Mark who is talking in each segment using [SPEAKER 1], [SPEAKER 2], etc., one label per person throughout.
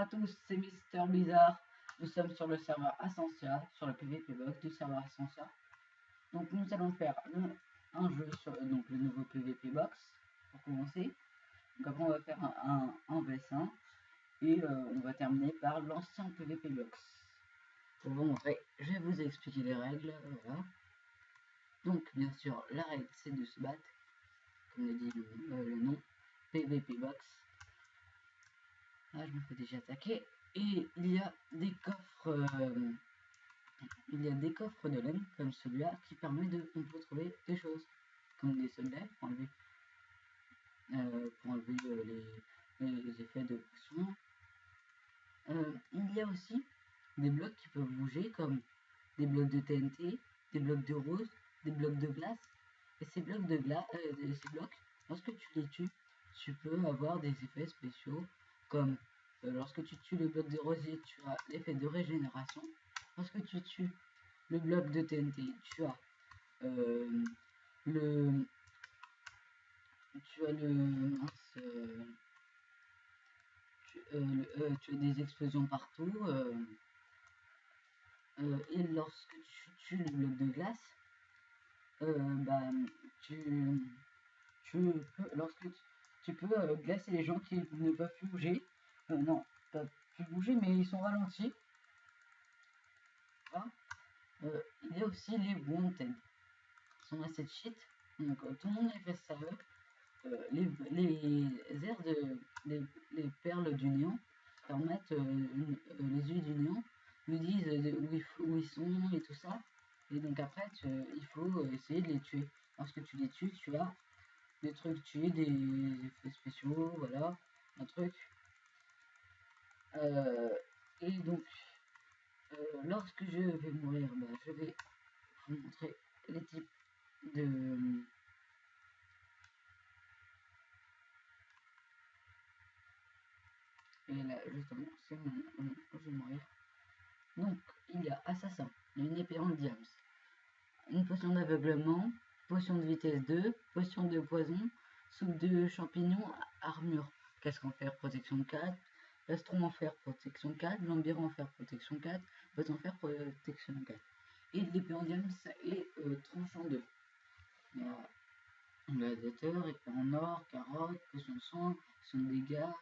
[SPEAKER 1] à tous, c'est Mister Bizarre. Nous sommes sur le serveur Ascensia, sur le PVP Box du serveur Ascensia. Donc nous allons faire un jeu sur donc, le nouveau PVP Box pour commencer. Donc après on va faire un vs1 et on va terminer par l'ancien PVP Box. Pour vous montrer, je vais vous expliquer les règles. Voilà. Donc bien sûr la règle c'est de se battre, comme le dit le nom, PVP Box. Là je me fais déjà attaquer. Et il y a des coffres, de laine comme celui-là qui permet de on peut trouver des choses comme des soldats pour enlever, les effets de potion. Il y a aussi des blocs qui peuvent bouger comme des blocs de TNT, des blocs de rose, des blocs de glace. Et ces blocs lorsque tu les tues, tu peux avoir des effets spéciaux comme lorsque tu tues le bloc de rosier, tu as l'effet de régénération. Lorsque tu tues le bloc de TNT, tu as tu as des explosions partout. Et lorsque tu tues le bloc de glace, tu peux glacer les gens qui ne peuvent plus bouger. Non, pas plus bouger, mais ils sont ralentis. Voilà. Il y a aussi les wanted. Ils sont assez cheat. Donc tout le monde les fait ça. Les perles du néant permettent les yeux du néant nous disent où ils sont et tout ça. Et donc après il faut essayer de les tuer. Lorsque tu les tues, tu as des trucs tués, des effets spéciaux, voilà, un truc. Et donc lorsque je vais mourir, je vais vous montrer les types de et là justement c'est mon je vais mourir. Donc il y a assassin, une épée en diams, une potion d'aveuglement, potion de vitesse 2, potion de poison, soupe de champignons, armure, casque en fer, protection 4, plastron en fer, protection 4, lambire en fer, protection 4, botte en fer, protection 4. Et l'épée en diams et tranchant 2. Il y a gladiateur, épée en or, carotte, potion de soin, potion de dégâts,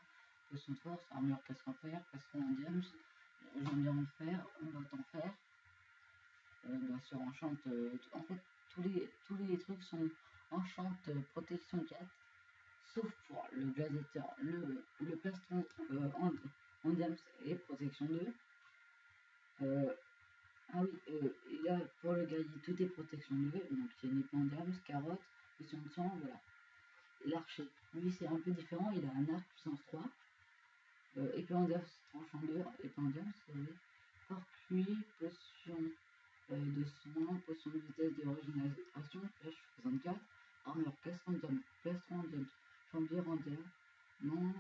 [SPEAKER 1] potion de force, armure, casque en fer, plastron en diams, lambire en fer, botte en fer. Bien sûr, enchante. En fait, tous les trucs sont enchante protection 4, sauf pour le gladiateur, le plastron en diams et protection 2. Ah oui, et là, pour le guerrier, tout est protection 2. Donc, il y a une épée en diams, carotte, potion de sang, voilà. L'archer, lui, c'est un peu différent. Il a un arc puissance 3. Épée en diams, tranchant 2, épée en diams, porte-pluie, potion de soin, potion de vitesse de régénération, pêche 64, armure plastron en diams, chambière en diams, non,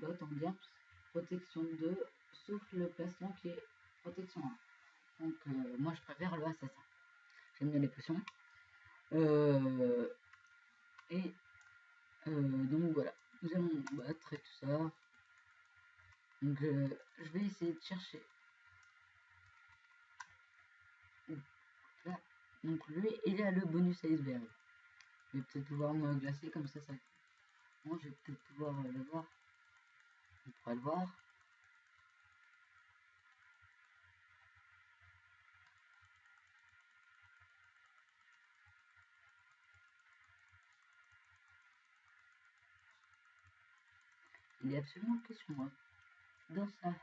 [SPEAKER 1] botte en diams, protection 2, sauf le plastron qui est protection 1. Donc moi je préfère le assassin. J'aime bien les potions. Donc voilà, nous allons battre et tout ça. Donc je vais essayer de chercher. Là, donc lui, il a le bonus iceberg. Je vais peut-être pouvoir me glacer comme ça. Moi, je vais peut-être pouvoir le voir. On pourra le voir. Il est absolument que sur moi. Dans ça.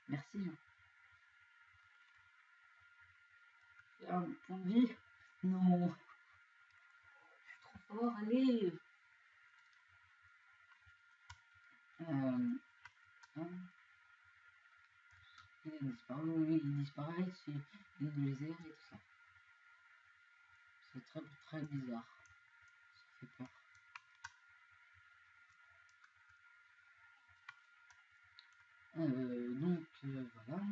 [SPEAKER 1] Merci. Un point de vie. Non. Je suis trop fort. Allez. Hein. Il a disparu. Oui, il disparaît. Il est les airs et tout ça. C'est très très bizarre. Ça fait peur. Donc voilà.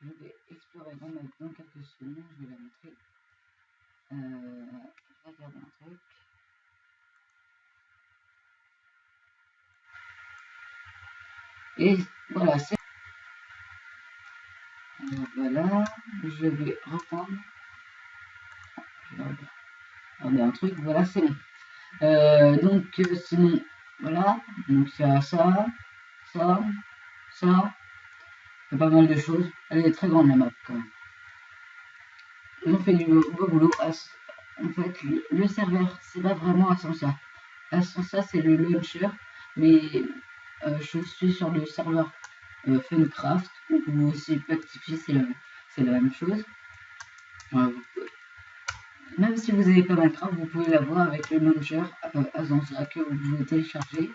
[SPEAKER 1] Je vais explorer la map dans quelques secondes. Je vais la montrer. Je vais regarder un truc. Et voilà, c'est... Voilà, je vais reprendre. Je vais regarder un truc, voilà, c'est bon. Donc, sinon, voilà, donc il y a ça, ça, ça, il y a pas mal de choses. Elle est très grande la map quand même. On fait du beau boulot. En fait, le serveur, c'est pas vraiment Ascensa. Ascensa, c'est le launcher, mais je suis sur le serveur Funcraft, ou aussi Pactify, c'est la même chose. Même si vous n'avez pas Minecraft, vous pouvez l'avoir avec le launcher Ascensa que vous pouvez télécharger.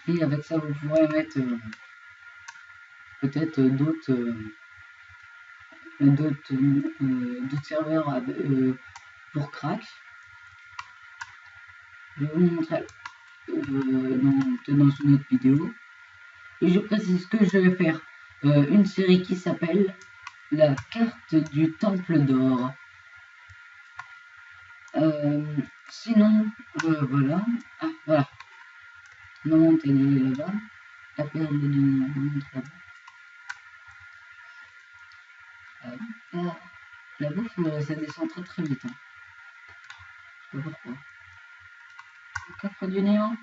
[SPEAKER 1] Et avec ça, vous pourrez mettre peut-être d'autres serveurs pour crack. Je vais vous montrer dans une autre vidéo. Et je précise que je vais faire une série qui s'appelle La carte du Temple d'Or. Sinon, voilà. Ah, voilà. Non, elle est là-bas. La perle de montre là-bas. La bouffe, ça descend très très vite. Hein. Je sais pas pourquoi. Coffre du néant.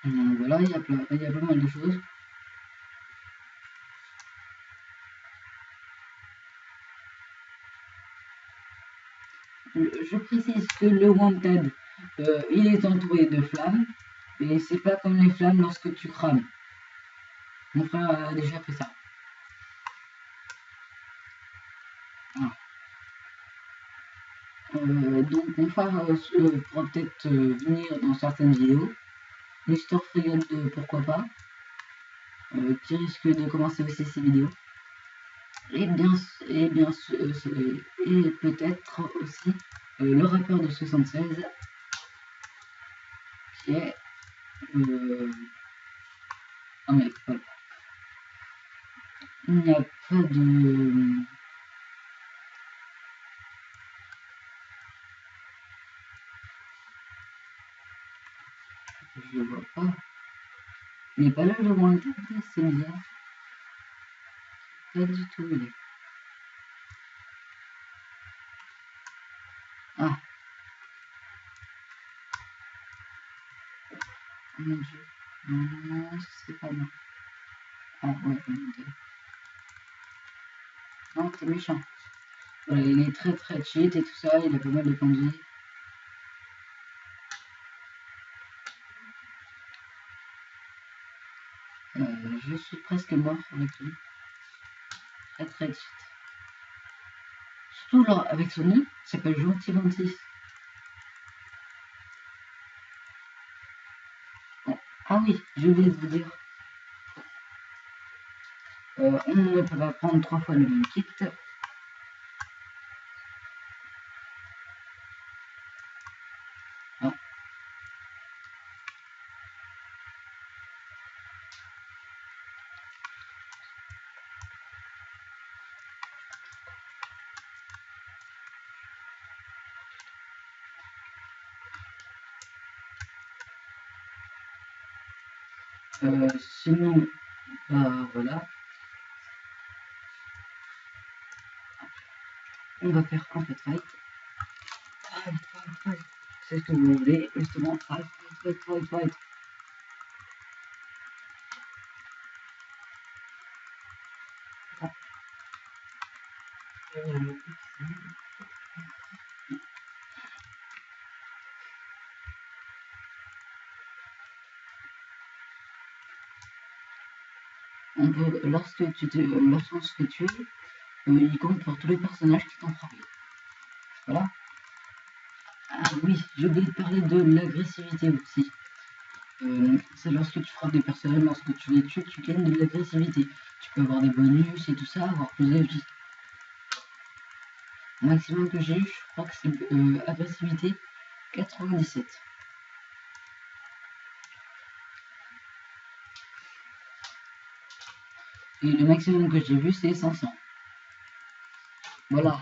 [SPEAKER 1] Voilà, il y a pas mal de choses. Je précise que le Wanted, il est entouré de flammes, et c'est pas comme les flammes lorsque tu crames. Mon frère a déjà fait ça. Voilà. Donc mon frère pourra peut-être venir dans certaines vidéos. Mister Frigol, pourquoi pas, qui risque de commencer aussi ses vidéos. Et peut-être aussi le rappeur de 76, qui est un mec, voilà. Il n'y a pas de... Je vois pas. Il n'est pas là le Wanted, c'est bizarre. Pas du tout, il est. Ah. Mon dieu. Non, c'est pas moi. Ah ouais, non, c'est méchant. Voilà, il est très très cheat et tout ça, il a pas mal de conduits. Je suis presque mort avec lui. Très très cheat. Surtout là, avec son nid, il s'appelle Gentil 26. Bon. Ah oui, j'ai oublié de vous dire. On ne peut pas prendre 3 fois le même kit. Ah. Sinon, voilà. On va faire un peu de fight. Fight. C'est ce que vous voulez, justement. Fight. Lorsqu'on se fait tuer, il compte pour tous les personnages qui t'ont frappé. Voilà. Ah oui, j'ai oublié de parler de l'agressivité aussi. C'est lorsque tu frappes des personnages, lorsque tu les tues, tu gagnes de l'agressivité. Tu peux avoir des bonus et tout ça, avoir plus de vie. Le maximum que j'ai eu, je crois que c'est agressivité 97. Et le maximum que j'ai vu, c'est 500. Voilà,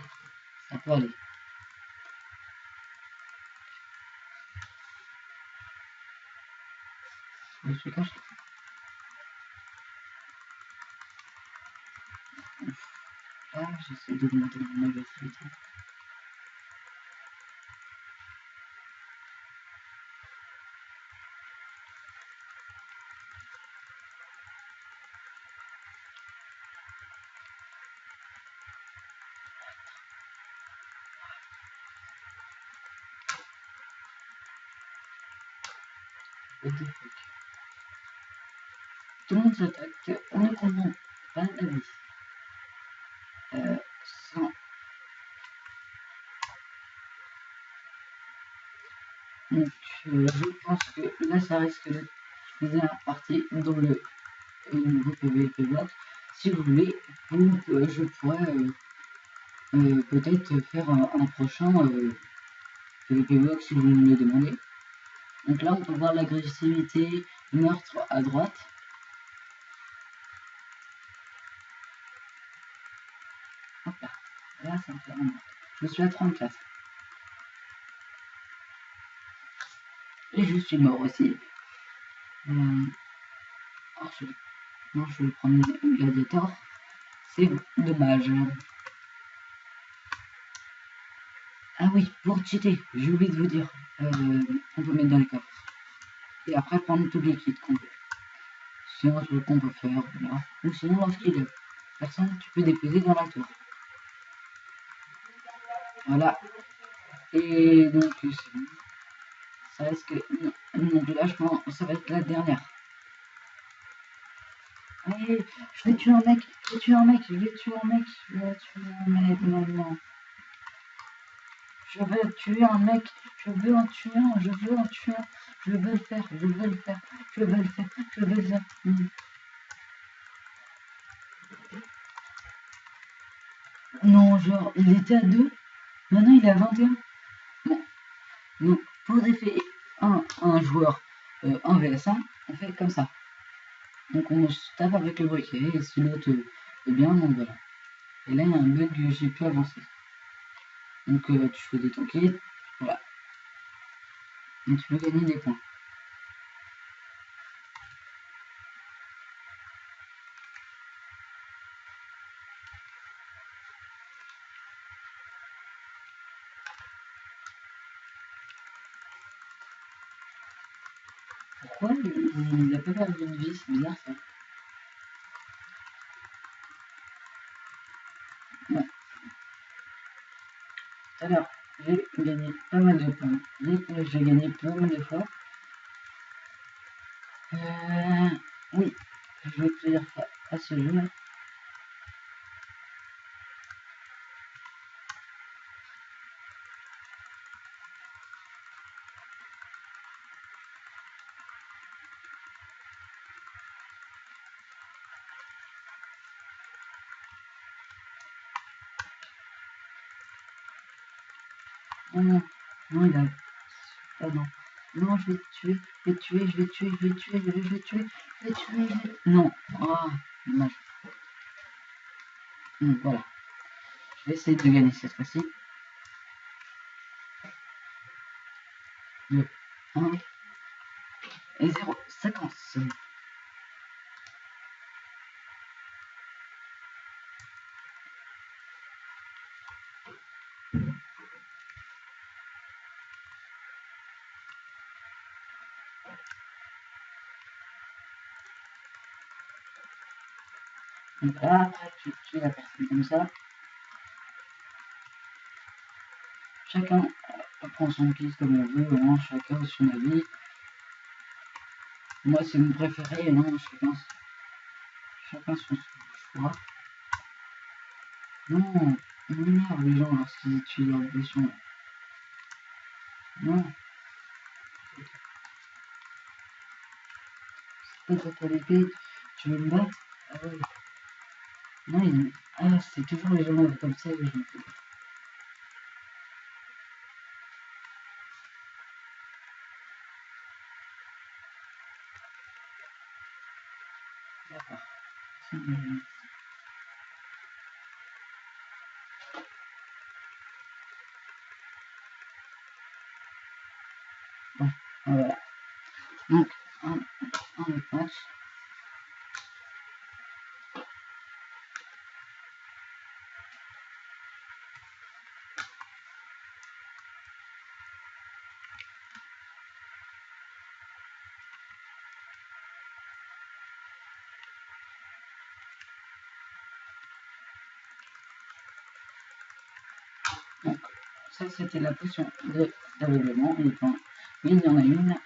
[SPEAKER 1] ça peut aller. Je suis caché. Ah, j'essaie d'augmenter mon agressivité. What the fuck. Tout le monde s'attaque, on ne comprend pas la vie. Sans... Donc, je pense que là, ça risque de faisait partie dans le nouveau PVP block. Si vous voulez, je pourrais peut-être faire un prochain PVP block si vous me le demandez. Donc là, on peut voir l'agressivité meurtre à droite. Hop là, là ça me fait un meurtre. Je suis à 34. Et je suis mort aussi. Alors, je vais prendre Gladiator. C'est dommage. Ah oui, pour cheater, j'ai oublié de vous dire. On peut mettre dans les coffres. Et après prendre tous les kits qu'on veut. Sinon, ce qu'on peut faire, voilà. Ou sinon, lorsqu'il y a personne, tu peux déposer dans la tour. Voilà. Et donc, c'est bon. Ça risque. Donc là, je pense que ça va être la dernière. Allez, je vais tuer un mec, je vais tuer un mec, je vais tuer un mec, je vais tuer un mec maintenant. Je veux tuer un mec, je veux en tuer un, je veux en tuer un, je veux le faire, je veux le faire, je veux le faire, je veux le faire. Non, genre, il était à 2, maintenant il est à 21. Bon, donc pour défier un joueur 1 vs 1, on fait comme ça. Donc on se tape avec le briquet, et si l'autre est bien, donc voilà. Et là il y a un bug que j'ai pu avancer. Donc tu choisis ton kit, voilà. Et tu peux gagner des points. Pourquoi il n'a pas perdu de vie? C'est bizarre ça. Ouais. Tout à l'heure, j'ai gagné pas mal de points. J'ai gagné pas mal de fois. Oui, je vais te dire ça à ce jeu. Non, non, il a... Ah non. Non, je vais te tuer, je vais te tuer, je vais te tuer, je vais te tuer, je vais te tuer, je vais te tuer, Non. Ah, dommage. Voilà. Je vais essayer de gagner cette fois-ci. 2, 1 et 0. Ça commence. Donc là, tu tues la personne comme ça. Chacun prend son kit comme on veut, hein, chacun son avis. Moi, c'est mon préféré, non, chacun son choix. Non, on énerve les gens lorsqu'ils utilisent leur potion. Non, c'est pas ta l'épée, tu veux me battre? Ah ouais. Non, ah, c'est toujours les gens comme ça que je me fais. D'accord. Voilà. Donc, un autre match. Donc, ça c'était la potion d'aveuglement. Mais il y en a une.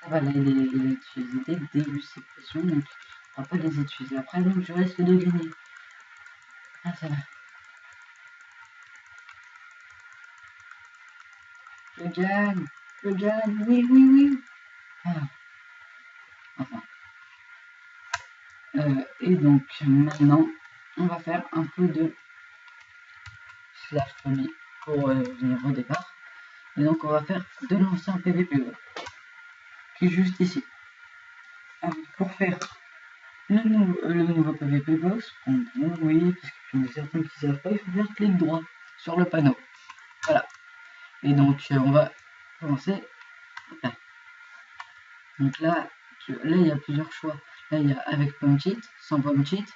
[SPEAKER 1] Ça va, là, il a utilisé dès le début de cette potion, donc on va pas les utiliser après, donc je risque de gagner. Ah, ça va. Je gagne, oui, oui, oui. Ah. Enfin. Et donc maintenant, on va faire un peu de slash famille pour venir au départ. Et donc on va faire de l'ancien PVP qui est juste ici. Alors, pour faire le nouveau PVP boss, oui, parce qu'il y en a certains qui savent pas, il faut faire clic droit sur le panneau. Voilà. Et donc on va commencer. Là. Donc là, il y a plusieurs choix. Là, il y a avec pomme cheat, sans pomme cheat.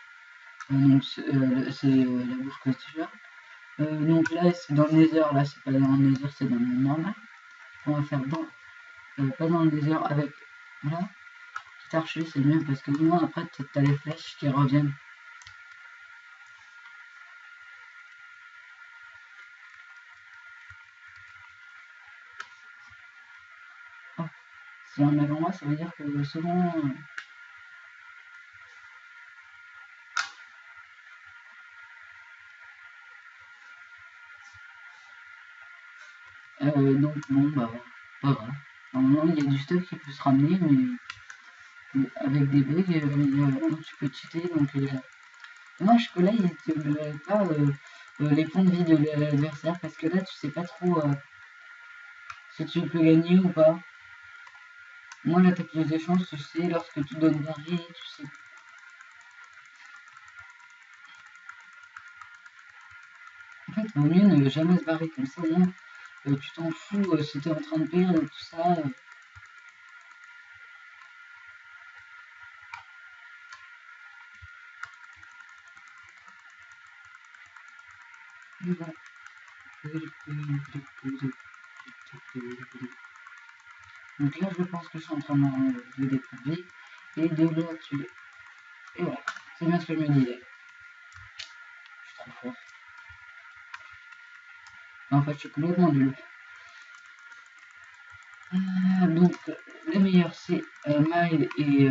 [SPEAKER 1] Donc c'est la bouffe que tu as. Donc là, c'est dans le nether. Là, c'est pas dans le nether, c'est dans le monde normal. On va faire pas dans le nether avec. Voilà. Petit archer, c'est mieux parce que moi, après, tu as les flèches qui reviennent. Oh. Si on est en moi, ça veut dire que souvent. Donc bon, bah, pas grave. Normalement, il y a du stuff qui peut se ramener, mais avec des bugs, tu peux cheater. Donc, dommage que là, il ne te pas les points de vie de l'adversaire, parce que là, tu sais pas trop si tu peux gagner ou pas. Moi, là, tu as plus de chances, tu sais, lorsque tu donnes barrer, tu sais. En fait, vaut mieux ne jamais se barrer comme ça, au moins, tu t'en fous si tu es en train de perdre, tout ça. Voilà. Donc là, je pense que je suis en train de découvrir et de la tuer. Et voilà, c'est bien ce que je me disais. Je suis trop fort. En fait, je suis complètement nul. Donc, les meilleurs, c'est Mile et...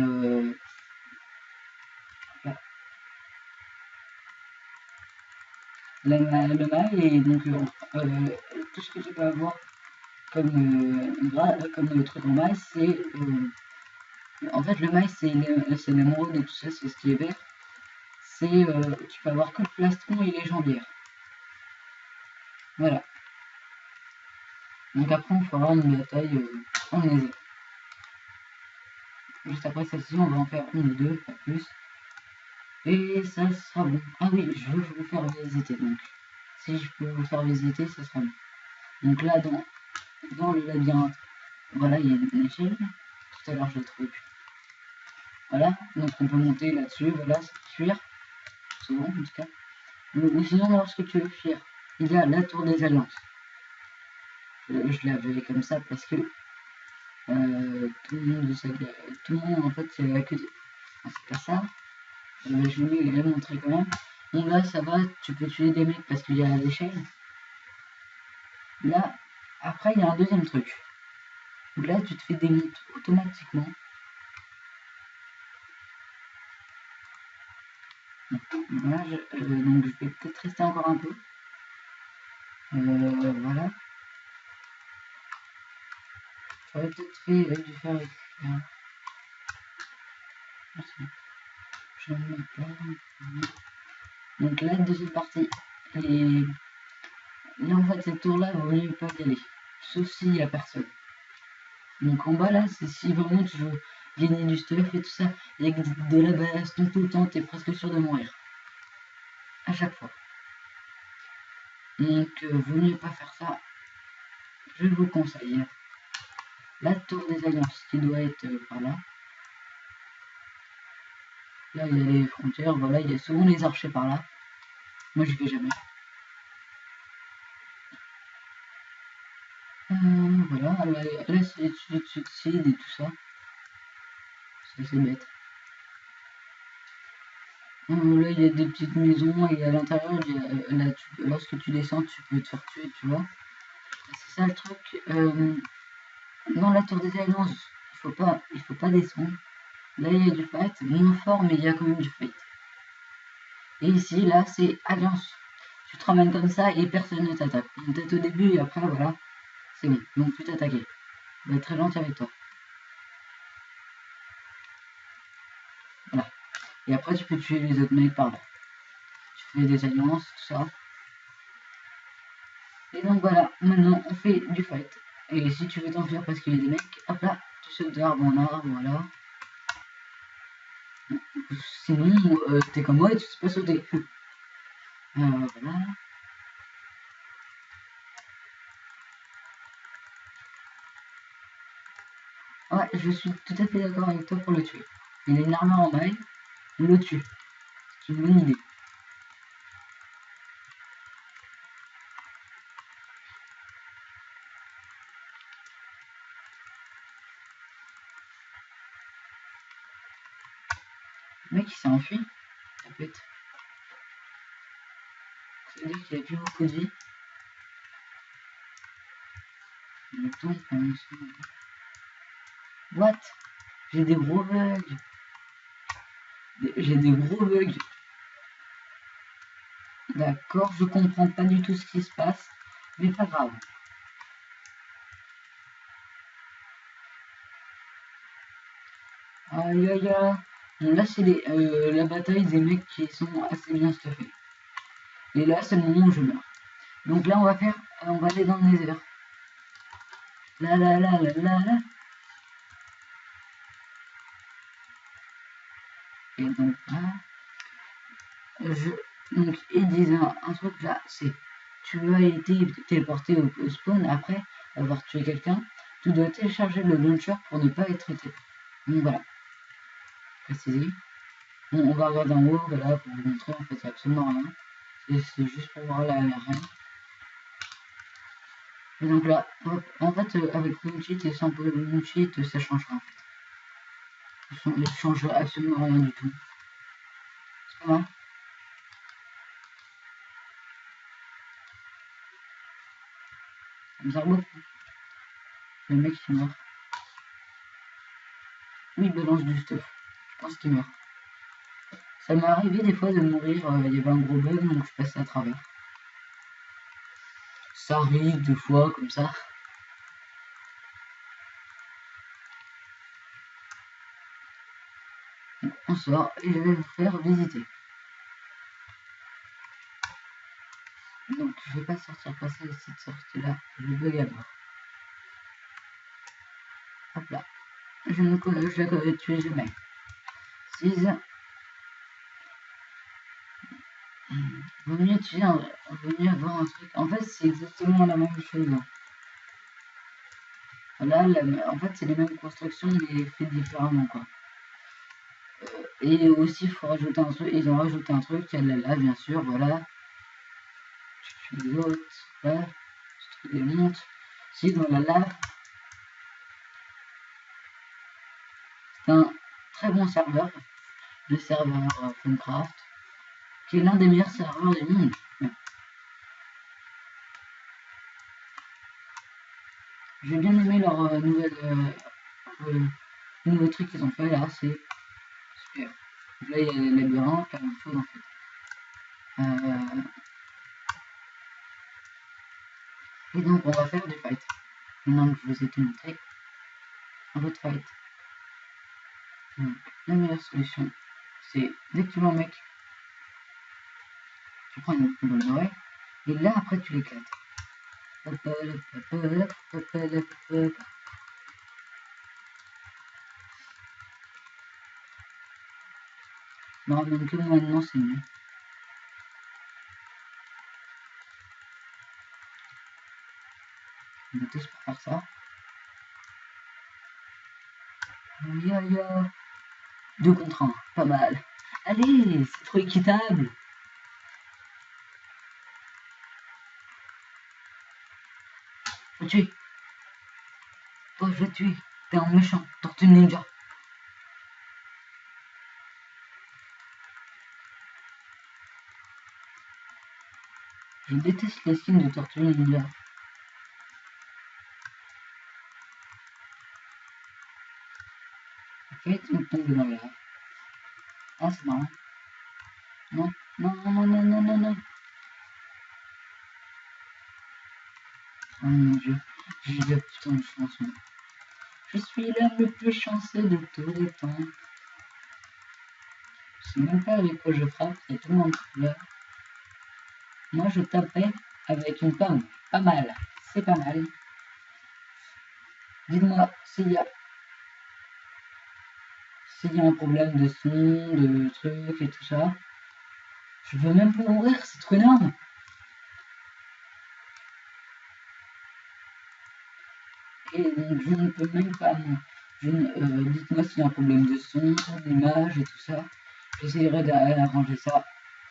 [SPEAKER 1] le Mile et donc tout ce que tu peux avoir comme, comme truc en maille, c'est... en fait, le maille, c'est l'émeraude et tout ça, c'est ce qui est vert. C'est... tu peux avoir que le plastron et les jambières. Voilà. Donc après, on fera une bataille en nether. Juste après celle-ci, on va en faire une ou deux, pas plus. Et ça sera bon. Ah oui, je veux vous faire visiter, donc. Si je peux vous faire visiter, ça sera bon. Donc là, dans le labyrinthe, voilà, il y a une échelle. Tout à l'heure, je l'ai trouvé plus. Voilà, donc on peut monter là-dessus, voilà, c'est fuir. Souvent, en tout cas. Ou sinon, lorsque tu veux fuir, il y a la tour des alliances. Je l'avais comme ça parce que tout le monde en fait c'est accusé. C'est pas ça. Je voulais les montrer quand même. Bon là ça va, tu peux tuer des mecs parce qu'il y a l'échelle. Là, après il y a un deuxième truc. Donc là tu te fais démonter automatiquement. Voilà, donc je vais peut-être rester encore un peu. Voilà. J'aurais peut-être fait dû faire avec. Je vais me mettre là. Donc là, deuxième partie. Et là, en fait, cette tour-là, vaut mieux pas y aller. Sauf s'il n'y a personne. Donc en bas, là, c'est si vraiment tu veux gagner du stuff et tout ça, et avec de la baston tout le temps, t'es presque sûr de mourir. à chaque fois. Donc, vaut mieux pas faire ça. Je vous conseille. La tour des alliances qui doit être par là. Là, il y a les frontières. Voilà, il y a souvent les archers par là. Moi, je vais jamais. Voilà, là c'est les tuiles de succide et tout ça. C'est bête. Là, il y a des petites maisons et à l'intérieur, lorsque tu descends, tu peux te faire tuer, tu vois. C'est ça le truc. Dans la tour des alliances, il faut pas descendre. Là, il y a du fight, moins fort, mais il y a quand même du fight. Et ici, là, c'est alliance. Tu te ramènes comme ça et personne ne t'attaque. Peut-être au début et après, voilà, c'est bon. Donc, tu t'attaquer. Il va être très gentil avec toi. Voilà. Et après, tu peux tuer les autres mecs par là. Tu fais des alliances, tout ça. Et donc voilà, maintenant on fait du fight. Et si tu veux t'enfuir parce qu'il y a des mecs, hop là, tu sautes d'arbre en arbre, voilà. Sinon, t'es comme moi et tu sais pas sauter. Voilà. Ouais, je suis tout à fait d'accord avec toi pour le tuer. Il a une armure en maille, on le tue. C'est une bonne idée. Le mec il s'est enfui, ça peut être. Ça veut dire qu'il a plus beaucoup de vie. Le temps, what? J'ai des gros bugs. J'ai des gros bugs. D'accord, je comprends pas du tout ce qui se passe, mais pas grave. Aïe aïe aïe. Bon, là, c'est la bataille des mecs qui sont assez bien stuffés. Et là, c'est le moment où je meurs. Donc là, on va aller dans le nether. Là, là, là, là, là, là. Et donc là, donc ils disent un truc là, c'est tu as été téléporté au spawn après avoir tué quelqu'un, tu dois télécharger le launcher pour ne pas être téléporté. Donc voilà, précisé. Bon, on va regarder en haut, voilà, pour vous montrer, en fait, il n'y a absolument rien. C'est juste pour voir la reine. Et donc là, hop, en fait, avec Mooncheat et sans Mooncheat, ça changera en fait. Ça ne change absolument rien du tout. C'est pas mal. Ça me sert beaucoup. Le mec qui meurt. Oui, il balance du stuff. Je pense qu'il meurt. Ça m'est arrivé des fois de mourir, il y avait un gros bug, donc je passais à travers. Ça arrive des fois comme ça. On sort et je vais vous faire visiter. Donc je vais pas sortir passer cette sortie là, je bug à mort. Hop là. Je la tuer jamais. 6. Vaut mieux avoir un truc. En fait, c'est exactement la même chose. Là, en fait, c'est les mêmes constructions, mais fait différemment, quoi. Et aussi, il faut rajouter un truc. Ils ont rajouté un truc, il y a de la lave, bien sûr, voilà. Tu les autres, là. Tu les montes. Si, dans la lave, c'est un très bon serveur, le serveur Funcraft, qui est l'un des meilleurs serveurs du monde. J'ai bien aimé leur nouveau truc qu'ils ont fait là, c'est super. Là, il y a les labyrinthes, la même chose en fait. Et donc, on va faire du fight. Maintenant que je vous ai tout montré, un peu de fight. Donc, la meilleure solution, c'est dès que tu vois un mec, tu prends une boule dorée, et là, après, tu l'éclates. Non, même que maintenant, c'est mieux. On est tous pour faire ça. Aïe aïe aïe. 2 contre 1, pas mal. Allez, c'est trop équitable. Faut le tuer. Toi, je vais te tuer. T'es un méchant, Tortue Ninja. Je déteste les skins de Tortue Ninja. Ok, tu me tombes dans la... Ah, c'est marrant. Non, non, non, non, non, non, non. Oh mon dieu, j'ai eu la putain de chance. Je suis l'homme le plus chanceux de tous les temps. Je sais même pas avec quoi je frappe, il y a tout le monde là. Moi je tapais avec une pomme. Pas mal, c'est pas mal. Dites-moi s'il y a un problème de son, de trucs et tout ça. Je veux même pas mourir, c'est trop énorme. Et donc je ne peux même pas. Dites-moi s'il y a un problème de son, d'image et tout ça. J'essaierai d'arranger ça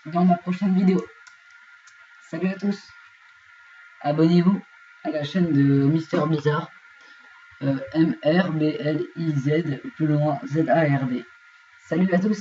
[SPEAKER 1] dans ma prochaine vidéo. Salut à tous. Abonnez-vous à la chaîne de Mister Bizarre. MRBLIZ, plus loin ZARD. Salut à tous.